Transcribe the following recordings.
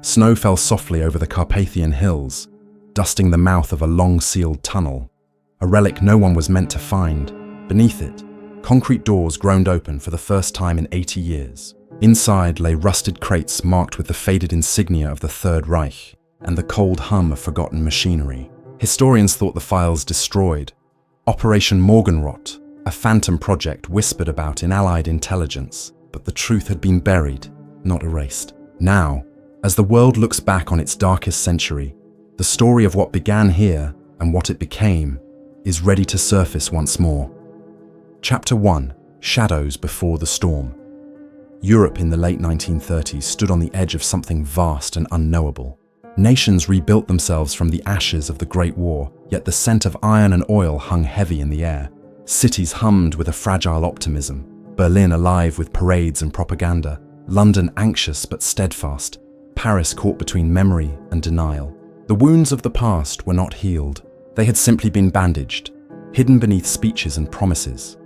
Snow fell softly over the Carpathian hills, dusting the mouth of a long-sealed tunnel, a relic no one was meant to find. Beneath it, concrete doors groaned open for the first time in 80 years. Inside lay rusted crates marked with the faded insignia of the Third Reich and the cold hum of forgotten machinery. Historians thought the files destroyed. Operation Morgenrot, a phantom project whispered about in Allied intelligence, but the truth had been buried, not erased. Now, as the world looks back on its darkest century, the story of what began here and what it became is ready to surface once more. Chapter 1: Shadows Before the Storm. Europe in the late 1930s stood on the edge of something vast and unknowable. Nations rebuilt themselves from the ashes of the Great War, yet the scent of iron and oil hung heavy in the air. Cities hummed with a fragile optimism, Berlin alive with parades and propaganda, London anxious but steadfast, Paris caught between memory and denial. The wounds of the past were not healed. They had simply been bandaged, hidden beneath speeches and promises.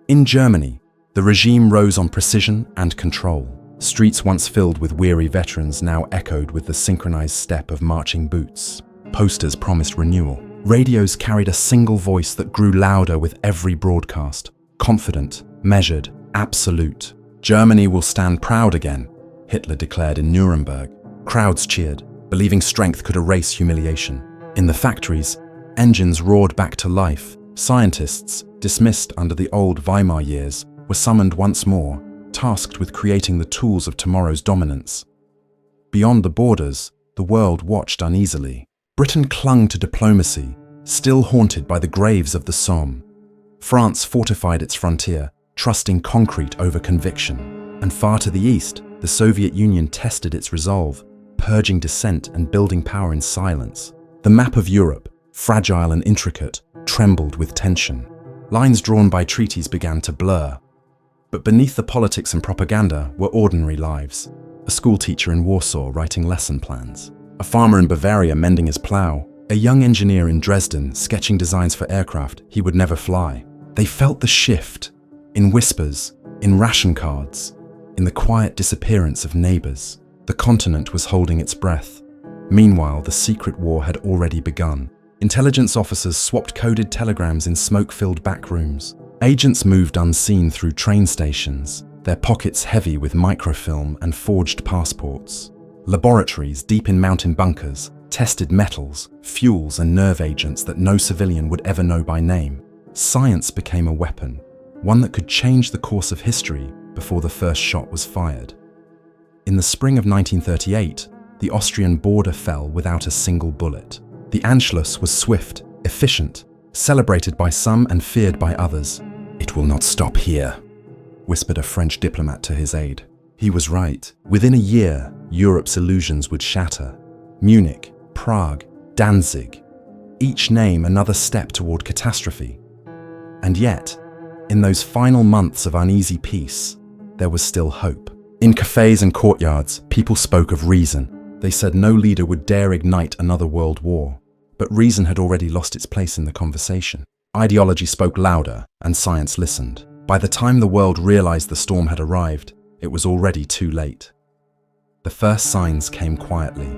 In Germany, the regime rose on precision and control. Streets once filled with weary veterans now echoed with the synchronized step of marching boots. Posters promised renewal. Radios carried a single voice that grew louder with every broadcast. Confident, measured, absolute. Germany will stand proud again, Hitler declared in Nuremberg. Crowds cheered, believing strength could erase humiliation. In the factories, engines roared back to life. Scientists, dismissed under the old Weimar years, were summoned once more, tasked with creating the tools of tomorrow's dominance. Beyond the borders, the world watched uneasily. Britain clung to diplomacy, still haunted by the graves of the Somme. France fortified its frontier, trusting concrete over conviction. And far to the east, the Soviet Union tested its resolve, purging dissent and building power in silence. The map of Europe, fragile and intricate, trembled with tension. Lines drawn by treaties began to blur. But beneath the politics and propaganda were ordinary lives. A schoolteacher in Warsaw writing lesson plans. A farmer in Bavaria mending his plow. A young engineer in Dresden sketching designs for aircraft he would never fly. They felt the shift, in whispers, in ration cards, in the quiet disappearance of neighbors. The continent was holding its breath. Meanwhile, the secret war had already begun. Intelligence officers swapped coded telegrams in smoke-filled back rooms. Agents moved unseen through train stations, their pockets heavy with microfilm and forged passports. Laboratories deep in mountain bunkers tested metals, fuels and nerve agents that no civilian would ever know by name. Science became a weapon, one that could change the course of history before the first shot was fired. In the spring of 1938, the Austrian border fell without a single bullet. The Anschluss was swift, efficient, celebrated by some and feared by others. "It will not stop here," whispered a French diplomat to his aide. He was right. Within a year, Europe's illusions would shatter. Munich, Prague, Danzig, each name another step toward catastrophe. And yet, in those final months of uneasy peace, there was still hope. In cafes and courtyards, people spoke of reason. They said no leader would dare ignite another world war. But reason had already lost its place in the conversation. Ideology spoke louder, and science listened. By the time the world realized the storm had arrived, it was already too late. The first signs came quietly.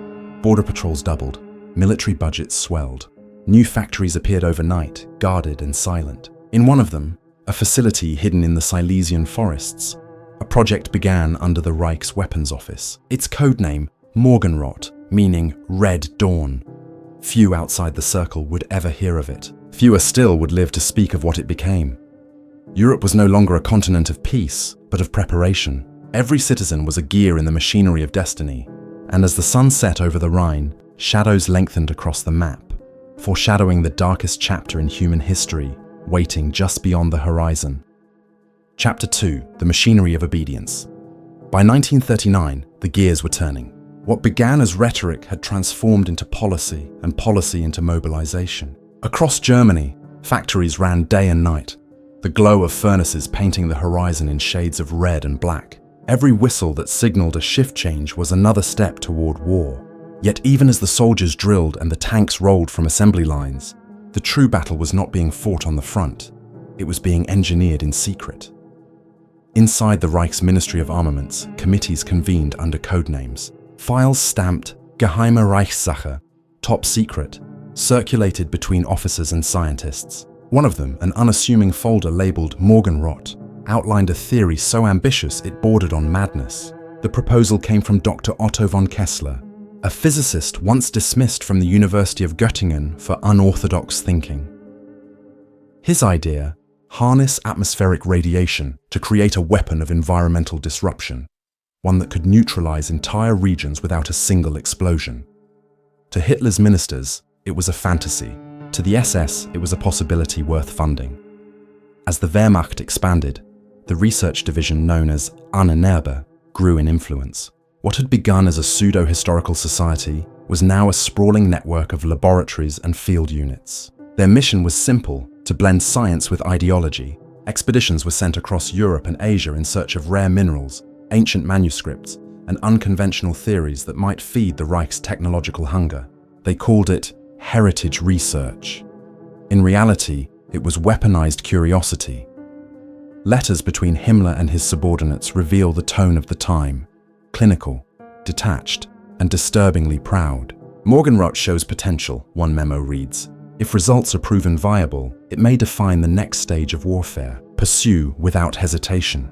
Border patrols doubled. Military budgets swelled. New factories appeared overnight, guarded and silent. In one of them, a facility hidden in the Silesian forests, a project began under the Reich's weapons office. Its codename, Morgenrot, meaning Red Dawn. Few outside the circle would ever hear of it. Fewer still would live to speak of what it became. Europe was no longer a continent of peace, but of preparation. Every citizen was a gear in the machinery of destiny. And as the sun set over the Rhine, shadows lengthened across the map, foreshadowing the darkest chapter in human history, waiting just beyond the horizon. Chapter 2: The Machinery of Obedience. By 1939, the gears were turning. What began as rhetoric had transformed into policy, and policy into mobilization. Across Germany, factories ran day and night, the glow of furnaces painting the horizon in shades of red and black. Every whistle that signaled a shift change was another step toward war. Yet even as the soldiers drilled and the tanks rolled from assembly lines, the true battle was not being fought on the front. It was being engineered in secret. Inside the Reich's Ministry of Armaments, committees convened under codenames. Files stamped Geheime Reichssache, top secret, circulated between officers and scientists. One of them, an unassuming folder labeled Morgenrot, outlined a theory so ambitious it bordered on madness. The proposal came from Dr. Otto von Kessler, a physicist once dismissed from the University of Göttingen for unorthodox thinking. His idea: harness atmospheric radiation to create a weapon of environmental disruption, one that could neutralize entire regions without a single explosion. To Hitler's ministers, it was a fantasy. To the SS, it was a possibility worth funding. As the Wehrmacht expanded, the research division known as Unearthed grew in influence. What had begun as a pseudo-historical society was now a sprawling network of laboratories and field units. Their mission was simple: to blend science with ideology. Expeditions were sent across Europe and Asia in search of rare minerals, ancient manuscripts, and unconventional theories that might feed the Reich's technological hunger. They called it heritage research. In reality, it was weaponized curiosity. Letters between Himmler and his subordinates reveal the tone of the time: clinical, detached, and disturbingly proud. Morgenrot shows potential, one memo reads. If results are proven viable, it may define the next stage of warfare. Pursue without hesitation.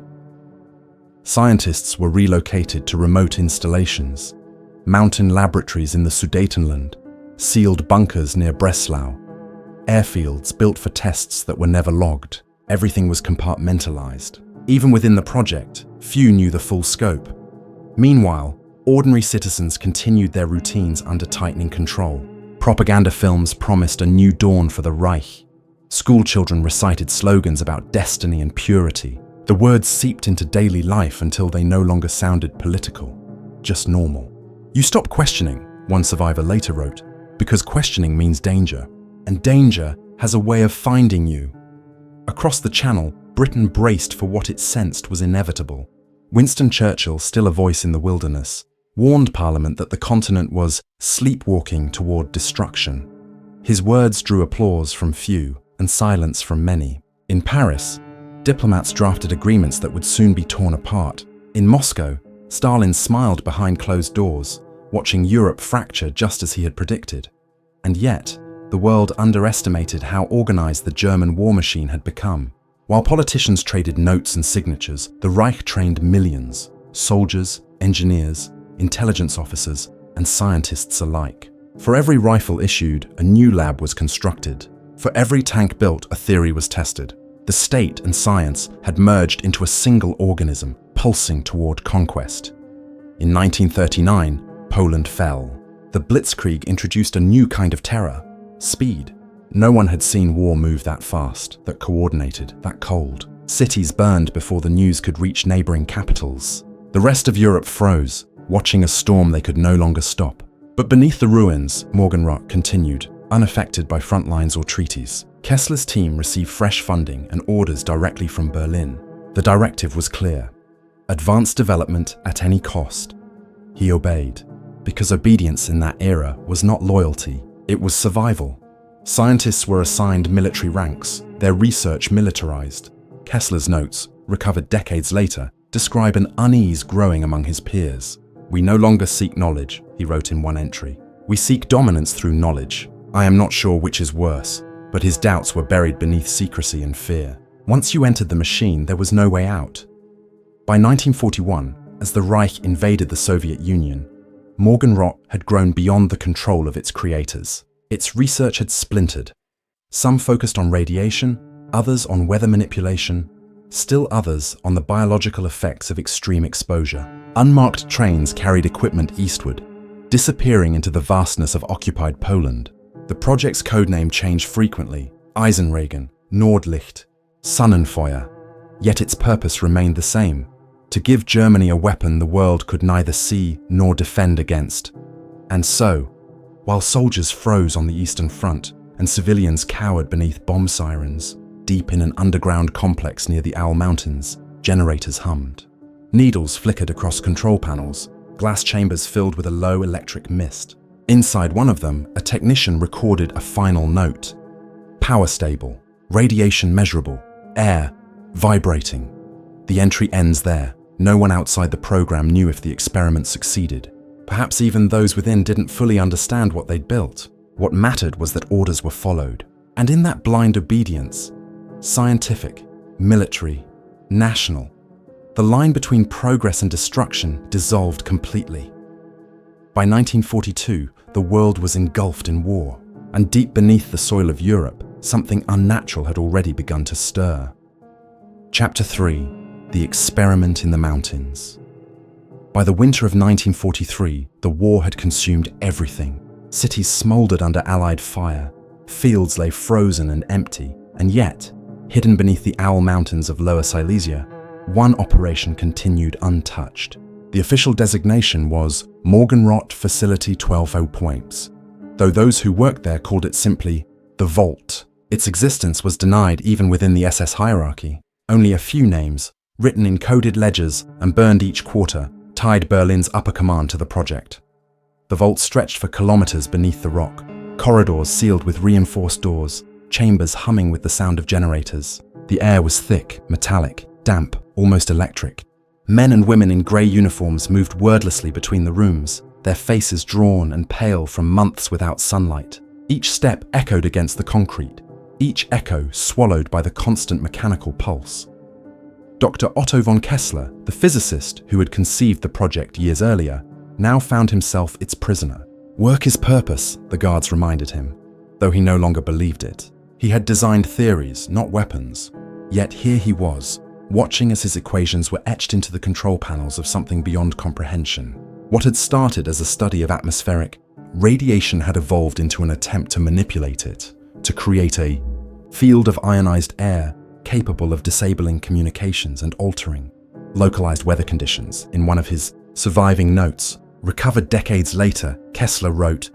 Scientists were relocated to remote installations, mountain laboratories in the Sudetenland, sealed bunkers near Breslau, airfields built for tests that were never logged. Everything was compartmentalized. Even within the project, few knew the full scope. Meanwhile, ordinary citizens continued their routines under tightening control. Propaganda films promised a new dawn for the Reich. School children recited slogans about destiny and purity. The words seeped into daily life until they no longer sounded political, just normal. You stop questioning, one survivor later wrote, because questioning means danger, and danger has a way of finding you. Across the Channel, Britain braced for what it sensed was inevitable. Winston Churchill, still a voice in the wilderness, warned Parliament that the continent was sleepwalking toward destruction. His words drew applause from few and silence from many. In Paris, diplomats drafted agreements that would soon be torn apart. In Moscow, Stalin smiled behind closed doors, watching Europe fracture just as he had predicted. And yet, the world underestimated how organized the German war machine had become. While politicians traded notes and signatures, the Reich trained millions: soldiers, engineers, intelligence officers, and scientists alike. For every rifle issued, a new lab was constructed. For every tank built, a theory was tested. The state and science had merged into a single organism, pulsing toward conquest. In 1939, Poland fell. The Blitzkrieg introduced a new kind of terror: speed. No one had seen war move that fast, that coordinated, that cold. Cities burned before the news could reach neighboring capitals. The rest of Europe froze, watching a storm they could no longer stop. But beneath the ruins, Morgenrot continued, unaffected by front lines or treaties. Kessler's team received fresh funding and orders directly from Berlin. The directive was clear: advance development at any cost. He obeyed, because obedience in that era was not loyalty, it was survival. Scientists were assigned military ranks, their research militarized. Kessler's notes, recovered decades later, describe an unease growing among his peers. "We no longer seek knowledge," he wrote in one entry. "We seek dominance through knowledge. I am not sure which is worse," but his doubts were buried beneath secrecy and fear. Once you entered the machine, there was no way out. By 1941, as the Reich invaded the Soviet Union, Morgenrot had grown beyond the control of its creators. Its research had splintered. Some focused on radiation, others on weather manipulation, still others on the biological effects of extreme exposure. Unmarked trains carried equipment eastward, disappearing into the vastness of occupied Poland. The project's codename changed frequently: Eisenregen, Nordlicht, Sonnenfeuer. Yet its purpose remained the same: to give Germany a weapon the world could neither see nor defend against. And so, while soldiers froze on the Eastern Front and civilians cowered beneath bomb sirens, deep in an underground complex near the Owl Mountains, generators hummed. Needles flickered across control panels, glass chambers filled with a low electric mist. Inside one of them, a technician recorded a final note: power stable, radiation measurable, air vibrating. The entry ends there. No one outside the program knew if the experiment succeeded. Perhaps even those within didn't fully understand what they'd built. What mattered was that orders were followed. And in that blind obedience, scientific, military, national, the line between progress and destruction dissolved completely. By 1942, the world was engulfed in war, and deep beneath the soil of Europe, something unnatural had already begun to stir. Chapter 3: The Experiment in the Mountains. By the winter of 1943, the war had consumed everything. Cities smoldered under Allied fire, fields lay frozen and empty, and yet, hidden beneath the Owl Mountains of Lower Silesia, one operation continued untouched. The official designation was Morgenrot Facility 12 Points, though those who worked there called it simply the Vault. Its existence was denied even within the SS hierarchy. Only a few names, written in coded ledgers and burned each quarter, tied Berlin's upper command to the project. The vault stretched for kilometers beneath the rock, corridors sealed with reinforced doors, chambers humming with the sound of generators. The air was thick, metallic, damp, almost electric. Men and women in grey uniforms moved wordlessly between the rooms, their faces drawn and pale from months without sunlight. Each step echoed against the concrete, each echo swallowed by the constant mechanical pulse. Dr. Otto von Kessler, the physicist who had conceived the project years earlier, now found himself its prisoner. Work is purpose, the guards reminded him, though he no longer believed it. He had designed theories, not weapons. Yet here he was, watching as his equations were etched into the control panels of something beyond comprehension. What had started as a study of atmospheric radiation had evolved into an attempt to manipulate it, to create a field of ionized air capable of disabling communications and altering localized weather conditions. In one of his surviving notes, recovered decades later, Kessler wrote,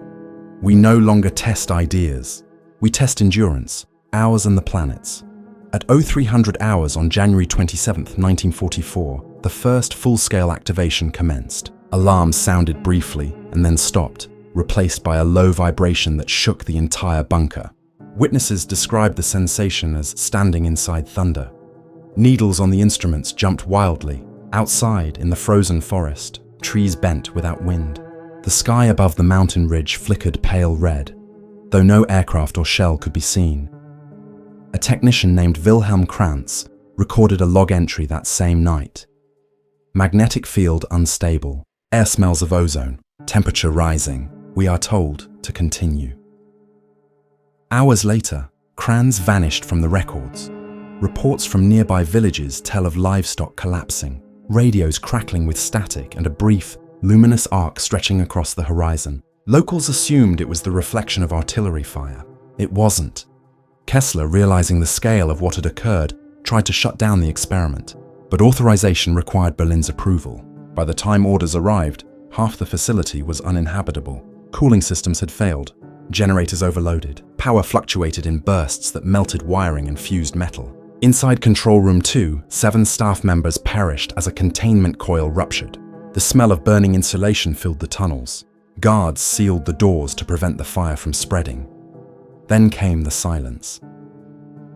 "We no longer test ideas. We test endurance, ours and the planet's." At 0300 hours on January 27, 1944, the first full-scale activation commenced. Alarms sounded briefly and then stopped, replaced by a low vibration that shook the entire bunker. Witnesses described the sensation as standing inside thunder. Needles on the instruments jumped wildly. Outside, in the frozen forest, trees bent without wind. The sky above the mountain ridge flickered pale red, though no aircraft or shell could be seen. A technician named Wilhelm Krantz recorded a log entry that same night. Magnetic field unstable, air smells of ozone, temperature rising. We are told to continue. Hours later, Krantz vanished from the records. Reports from nearby villages tell of livestock collapsing, radios crackling with static, and a brief, luminous arc stretching across the horizon. Locals assumed it was the reflection of artillery fire. It wasn't. Kessler, realizing the scale of what had occurred, tried to shut down the experiment, but authorization required Berlin's approval. By the time orders arrived, half the facility was uninhabitable. Cooling systems had failed, generators overloaded, power fluctuated in bursts that melted wiring and fused metal. Inside Control Room 2, 7 staff members perished as a containment coil ruptured. The smell of burning insulation filled the tunnels. Guards sealed the doors to prevent the fire from spreading. Then came the silence.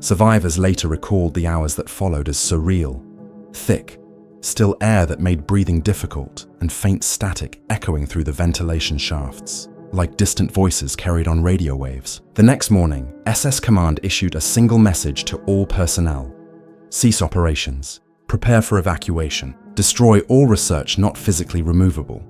Survivors later recalled the hours that followed as surreal. Thick, still air that made breathing difficult, and faint static echoing through the ventilation shafts, like distant voices carried on radio waves. The next morning, SS Command issued a single message to all personnel. Cease operations. Prepare for evacuation. Destroy all research not physically removable.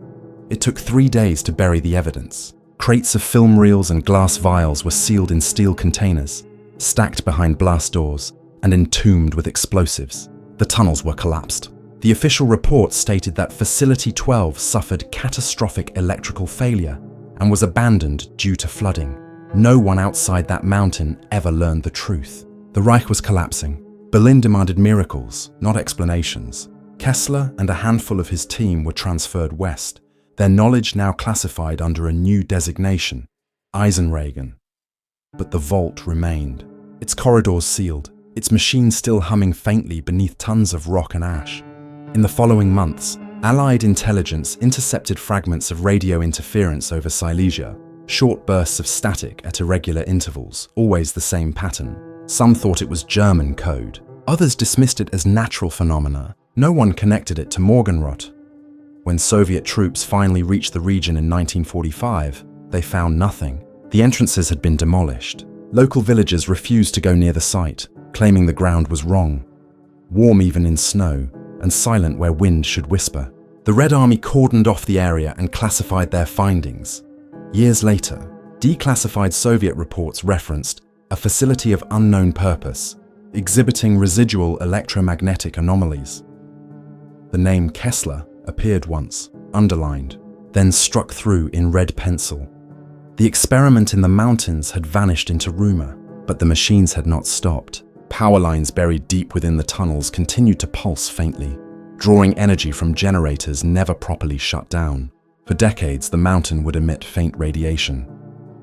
It took 3 days to bury the evidence. Crates of film reels and glass vials were sealed in steel containers, stacked behind blast doors, and entombed with explosives. The tunnels were collapsed. The official report stated that Facility 12 suffered catastrophic electrical failure and was abandoned due to flooding. No one outside that mountain ever learned the truth. The Reich was collapsing. Berlin demanded miracles, not explanations. Kessler and a handful of his team were transferred west, their knowledge now classified under a new designation, Eisenregen. But the vault remained, its corridors sealed, its machines still humming faintly beneath tons of rock and ash. In the following months, Allied intelligence intercepted fragments of radio interference over Silesia, short bursts of static at irregular intervals, always the same pattern. Some thought it was German code. Others dismissed it as natural phenomena. No one connected it to Morgenrot. When Soviet troops finally reached the region in 1945, they found nothing. The entrances had been demolished. Local villagers refused to go near the site, claiming the ground was wrong. Warm even in snow, and silent where wind should whisper. The Red Army cordoned off the area and classified their findings. Years later, declassified Soviet reports referenced a facility of unknown purpose, exhibiting residual electromagnetic anomalies. The name Kessler appeared once, underlined, then struck through in red pencil. The experiment in the mountains had vanished into rumor, but the machines had not stopped. Power lines buried deep within the tunnels continued to pulse faintly, drawing energy from generators never properly shut down. For decades, the mountain would emit faint radiation,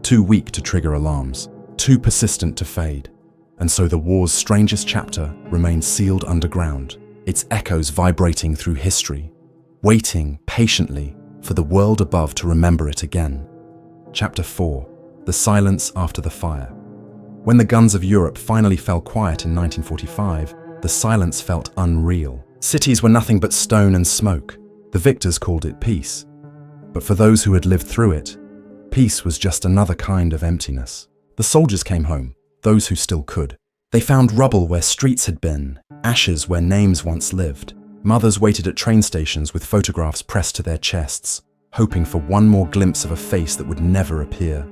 too weak to trigger alarms, too persistent to fade. And so the war's strangest chapter remained sealed underground, its echoes vibrating through history, waiting patiently for the world above to remember it again. Chapter 4. The Silence After the Fire. When the guns of Europe finally fell quiet in 1945, the silence felt unreal. Cities were nothing but stone and smoke. The victors called it peace. But for those who had lived through it, peace was just another kind of emptiness. The soldiers came home, those who still could. They found rubble where streets had been, ashes where names once lived. Mothers waited at train stations with photographs pressed to their chests, hoping for one more glimpse of a face that would never appear.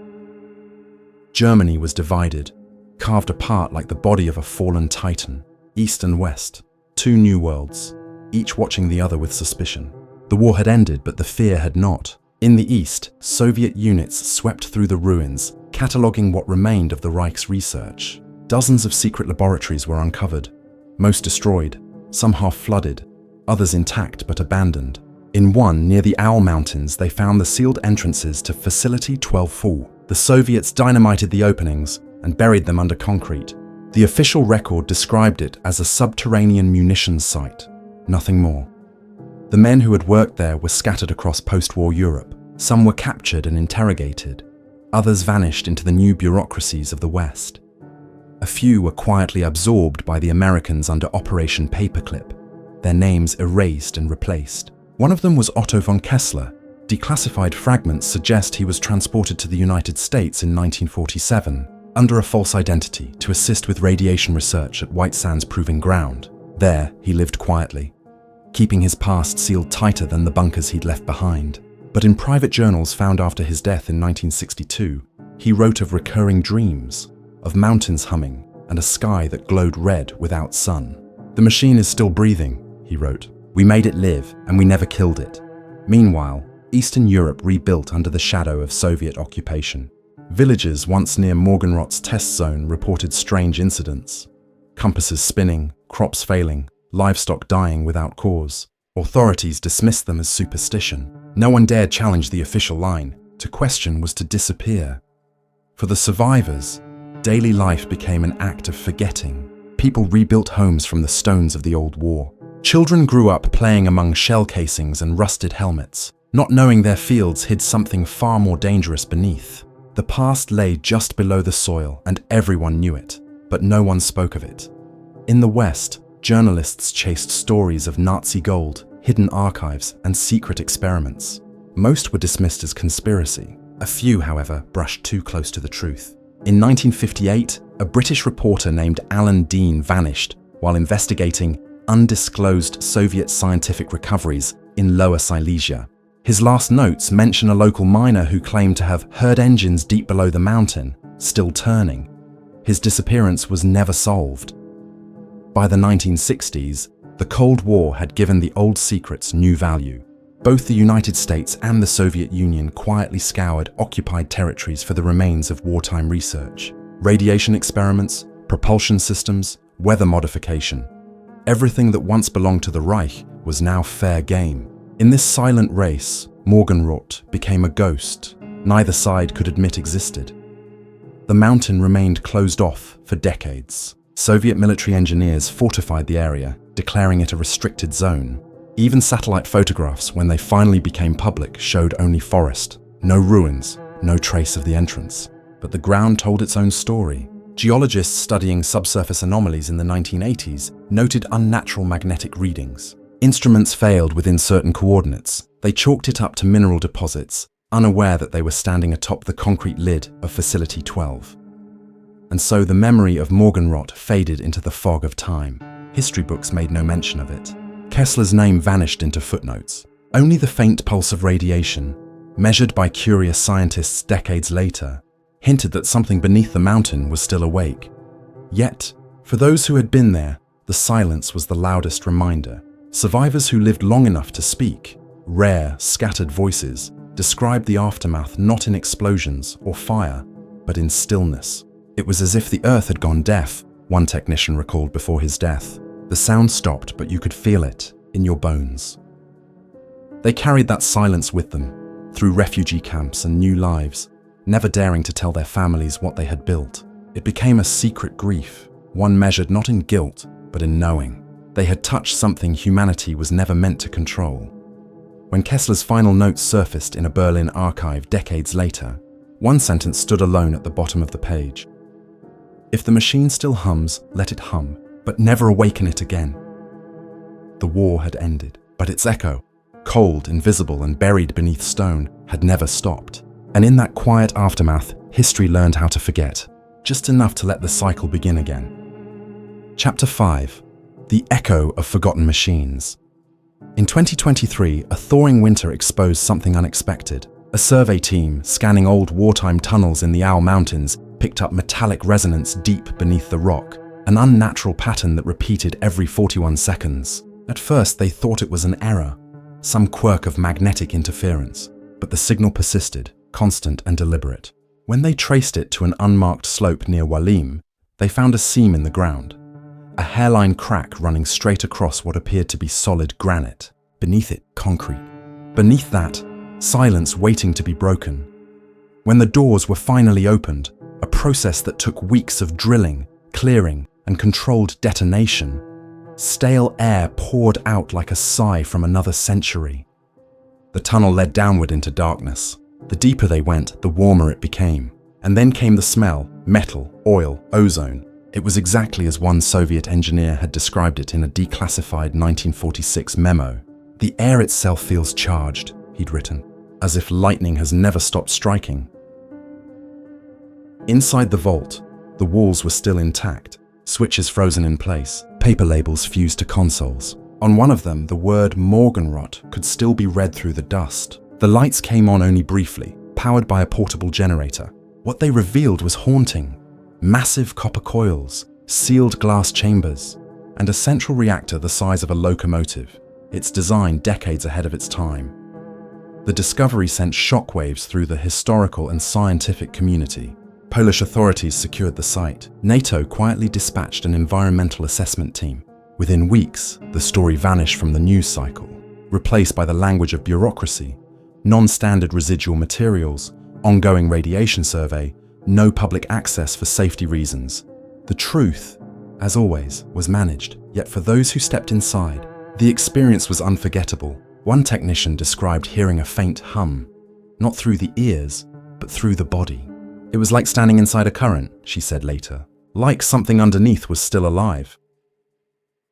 Germany was divided, carved apart like the body of a fallen titan, east and west, two new worlds, each watching the other with suspicion. The war had ended, but the fear had not. In the east, Soviet units swept through the ruins, cataloguing what remained of the Reich's research. Dozens of secret laboratories were uncovered, most destroyed, some half flooded, others intact but abandoned. In one, near the Owl Mountains, they found the sealed entrances to Facility 12-4. The Soviets dynamited the openings and buried them under concrete. The official record described it as a subterranean munitions site, nothing more. The men who had worked there were scattered across post-war Europe. Some were captured and interrogated. Others vanished into the new bureaucracies of the West. A few were quietly absorbed by the Americans under Operation Paperclip, their names erased and replaced. One of them was Otto von Kessler. Declassified fragments suggest he was transported to the United States in 1947 under a false identity to assist with radiation research at White Sands Proving Ground. There, he lived quietly, keeping his past sealed tighter than the bunkers he'd left behind. But in private journals found after his death in 1962, he wrote of recurring dreams, of mountains humming and a sky that glowed red without sun. "The machine is still breathing," he wrote. "We made it live, and we never killed it." Meanwhile, Eastern Europe rebuilt under the shadow of Soviet occupation. Villages once near Morgenrot's test zone reported strange incidents. Compasses spinning, crops failing, livestock dying without cause. Authorities dismissed them as superstition. No one dared challenge the official line. To question was to disappear. For the survivors, daily life became an act of forgetting. People rebuilt homes from the stones of the old war. Children grew up playing among shell casings and rusted helmets, not knowing their fields hid something far more dangerous beneath. The past lay just below the soil, and everyone knew it, but no one spoke of it. In the West, journalists chased stories of Nazi gold, hidden archives, and secret experiments. Most were dismissed as conspiracy. A few, however, brushed too close to the truth. In 1958, a British reporter named Alan Dean vanished while investigating undisclosed Soviet scientific recoveries in Lower Silesia. His last notes mention a local miner who claimed to have heard engines deep below the mountain, still turning. His disappearance was never solved. By the 1960s, the Cold War had given the old secrets new value. Both the United States and the Soviet Union quietly scoured occupied territories for the remains of wartime research. Radiation experiments, propulsion systems, weather modification. Everything that once belonged to the Reich was now fair game. In this silent race, Morgenrot became a ghost neither side could admit existed. The mountain remained closed off for decades. Soviet military engineers fortified the area, declaring it a restricted zone. Even satellite photographs, when they finally became public, showed only forest, no ruins, no trace of the entrance. But the ground told its own story. Geologists studying subsurface anomalies in the 1980s noted unnatural magnetic readings. Instruments failed within certain coordinates, They chalked it up to mineral deposits, unaware that they were standing atop the concrete lid of Facility 12. And so the memory of Morgenrot faded into the fog of time. History books made no mention of it. Kessler's name vanished into footnotes. Only the faint pulse of radiation, measured by curious scientists decades later, hinted that something beneath the mountain was still awake. Yet, for those who had been there, the silence was the loudest reminder. Survivors who lived long enough to speak, rare, scattered voices, described the aftermath not in explosions or fire, but in stillness. It was as if the earth had gone deaf, one technician recalled before his death. The sound stopped, but you could feel it in your bones. They carried that silence with them, through refugee camps and new lives, never daring to tell their families what they had built. It became a secret grief, one measured not in guilt, but in knowing. They had touched something humanity was never meant to control. When Kessler's final notes surfaced in a Berlin archive decades later, one sentence stood alone at the bottom of the page. "If the machine still hums, let it hum, but never awaken it again." The war had ended, but its echo, cold, invisible, and buried beneath stone, had never stopped. And in that quiet aftermath, history learned how to forget, just enough to let the cycle begin again. Chapter 5. The Echo of Forgotten Machines. In 2023, a thawing winter exposed something unexpected. A survey team, scanning old wartime tunnels in the Owl Mountains, picked up metallic resonance deep beneath the rock, an unnatural pattern that repeated every 41 seconds. At first, they thought it was an error, some quirk of magnetic interference, but the signal persisted, constant and deliberate. When they traced it to an unmarked slope near Walim, they found a seam in the ground, a hairline crack running straight across what appeared to be solid granite. Beneath it, concrete. Beneath that, silence waiting to be broken. When the doors were finally opened, a process that took weeks of drilling, clearing, and controlled detonation, stale air poured out like a sigh from another century. The tunnel led downward into darkness. The deeper they went, the warmer it became. And then came the smell: metal, oil, ozone. It was exactly as one Soviet engineer had described it in a declassified 1946 memo. "The air itself feels charged," he'd written, "as if lightning has never stopped striking." Inside the vault, the walls were still intact, switches frozen in place, paper labels fused to consoles. On one of them, the word Morgenrot could still be read through the dust. The lights came on only briefly, powered by a portable generator. What they revealed was haunting. Massive copper coils, sealed glass chambers, and a central reactor the size of a locomotive, its design decades ahead of its time. The discovery sent shockwaves through the historical and scientific community. Polish authorities secured the site. NATO quietly dispatched an environmental assessment team. Within weeks, the story vanished from the news cycle, replaced by the language of bureaucracy, non-standard residual materials, ongoing radiation survey, no public access for safety reasons. The truth, as always, was managed, yet for those who stepped inside, the experience was unforgettable. One technician described hearing a faint hum, not through the ears, but through the body. "It was like standing inside a current," she said later, "like something underneath was still alive."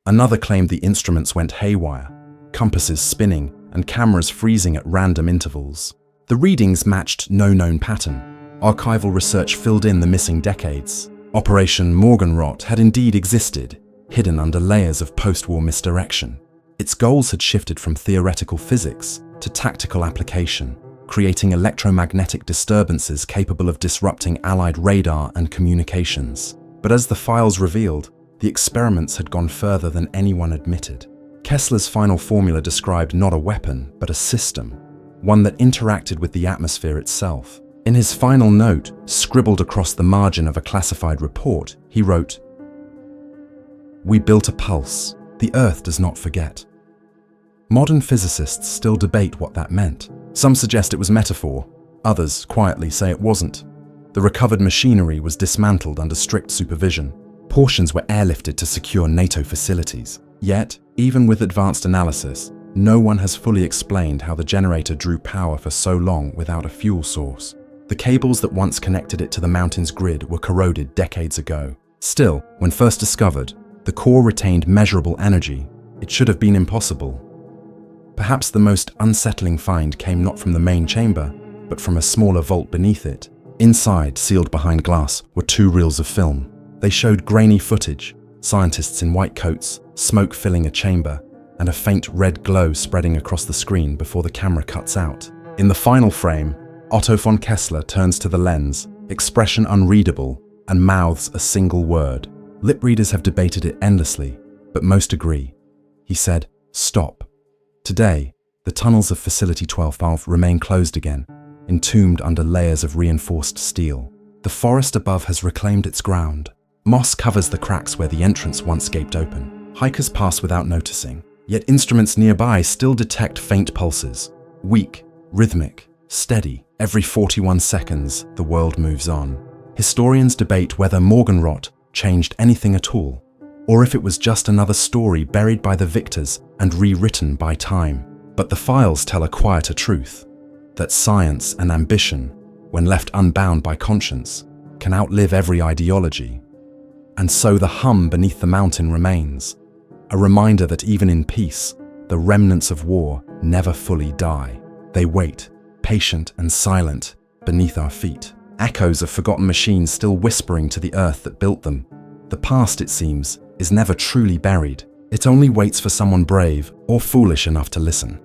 Another claimed the instruments went haywire, compasses spinning and cameras freezing at random intervals. The readings matched no known pattern. Archival research filled in the missing decades. Operation Morgenrot had indeed existed, hidden under layers of post-war misdirection. Its goals had shifted from theoretical physics to tactical application, creating electromagnetic disturbances capable of disrupting Allied radar and communications. But as the files revealed, the experiments had gone further than anyone admitted. Kessler's final formula described not a weapon, but a system, one that interacted with the atmosphere itself. In his final note, scribbled across the margin of a classified report, he wrote, "We built a pulse. The Earth does not forget." Modern physicists still debate what that meant. Some suggest it was metaphor, others quietly say it wasn't. The recovered machinery was dismantled under strict supervision. Portions were airlifted to secure NATO facilities. Yet, even with advanced analysis, no one has fully explained how the generator drew power for so long without a fuel source. The cables that once connected it to the mountain's grid were corroded decades ago. Still, when first discovered, the core retained measurable energy. It should have been impossible. Perhaps the most unsettling find came not from the main chamber, but from a smaller vault beneath it. Inside, sealed behind glass, were 2 reels of film. They showed grainy footage, scientists in white coats, smoke filling a chamber, and a faint red glow spreading across the screen before the camera cuts out. In the final frame, Otto von Kessler turns to the lens, expression unreadable, and mouths a single word. Lip readers have debated it endlessly, but most agree. He said, "Stop." Today, the tunnels of Facility 12 remain closed again, entombed under layers of reinforced steel. The forest above has reclaimed its ground. Moss covers the cracks where the entrance once gaped open. Hikers pass without noticing, yet instruments nearby still detect faint pulses. Weak, rhythmic, steady. Every 41 seconds, the world moves on. Historians debate whether Morgenrot changed anything at all, or if it was just another story buried by the victors and rewritten by time. But the files tell a quieter truth, that science and ambition, when left unbound by conscience, can outlive every ideology. And so the hum beneath the mountain remains, a reminder that even in peace, the remnants of war never fully die. They wait, patient and silent, beneath our feet. Echoes of forgotten machines still whispering to the earth that built them. The past, it seems, is never truly buried. It only waits for someone brave or foolish enough to listen.